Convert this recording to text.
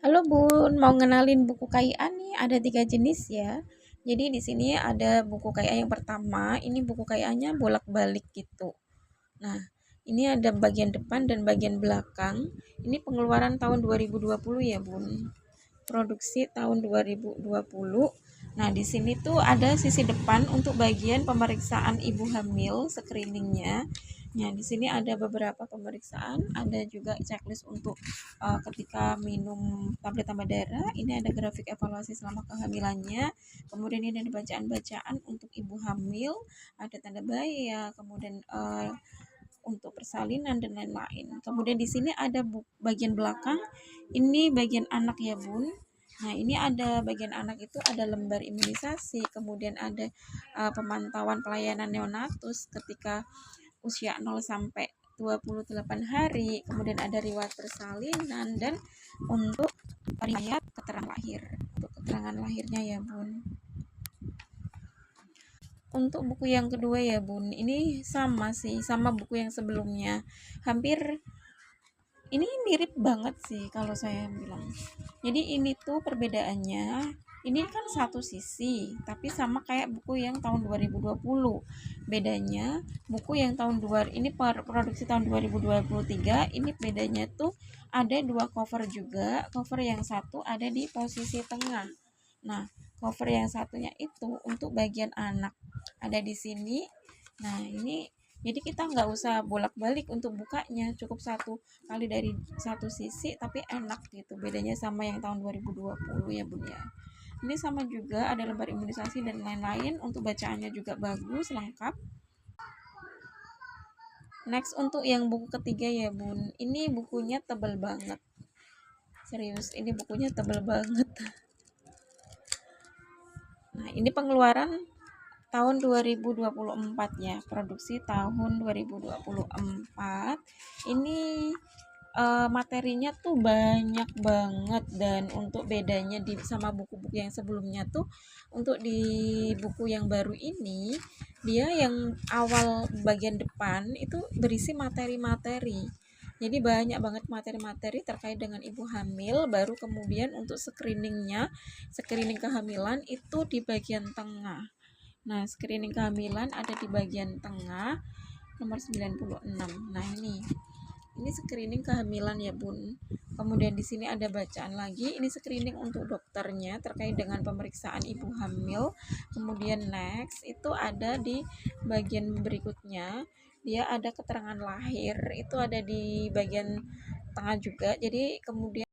Halo Bun, mau ngenalin buku KIA nih, ada 3 jenis ya. Jadi di sini ada buku KIA yang pertama, ini buku KIA-nya bolak-balik gitu. Nah, ini ada bagian depan dan bagian belakang. Ini pengeluaran tahun 2020 ya Bun. Produksi tahun 2020. Nah, di sini tuh ada sisi depan untuk bagian pemeriksaan ibu hamil, screeningnya. Nah, di sini ada beberapa pemeriksaan, ada juga checklist untuk ketika minum tablet tambah darah. Ini ada grafik evaluasi selama kehamilannya. Kemudian ini ada bacaan-bacaan untuk ibu hamil, ada tanda bayi ya, kemudian untuk persalinan dan lain-lain. Kemudian di sini ada bagian belakang, ini bagian anak ya Bun. Nah, ini ada bagian anak itu ada lembar imunisasi, kemudian ada pemantauan pelayanan neonatus ketika usia 0 sampai 28 hari, kemudian ada riwayat persalinan dan untuk riwayat keterangan lahir. Untuk keterangan lahirnya ya Bun. Untuk buku yang kedua ya Bun, ini sama sih, sama buku yang sebelumnya. Hampir ini mirip banget sih kalau saya bilang. Jadi ini tuh perbedaannya, ini kan satu sisi, tapi sama kayak buku yang tahun 2020. Bedanya buku yang tahun 2 ini produksi tahun 2023, ini bedanya tuh ada dua cover juga. Cover yang satu ada di posisi tengah. Nah, cover yang satunya itu untuk bagian anak ada di sini. Nah, ini jadi kita nggak usah bolak-balik untuk bukanya, cukup satu kali dari satu sisi tapi enak gitu. Bedanya sama yang tahun 2020 ya Bun ya. Ini sama juga ada lembar imunisasi dan lain-lain, untuk bacaannya juga bagus, lengkap. Next untuk yang buku ketiga ya Bun. Ini bukunya tebal banget. Serius, ini bukunya tebal banget. Nah, ini pengeluaran tahun 2024 ya, produksi tahun 2024. Ini materinya tuh banyak banget, dan untuk bedanya sama buku-buku yang sebelumnya tuh, untuk di buku yang baru ini dia yang awal bagian depan itu berisi materi-materi. Jadi banyak banget materi-materi terkait dengan ibu hamil, baru kemudian untuk screening kehamilan itu di bagian tengah. Nah, screening kehamilan ada di bagian tengah nomor 96. Nah, ini screening kehamilan ya Bun. Kemudian di sini ada bacaan lagi, ini screening untuk dokternya terkait dengan pemeriksaan ibu hamil. Kemudian next itu ada di bagian berikutnya, dia ada keterangan lahir, itu ada di bagian tengah juga. Jadi kemudian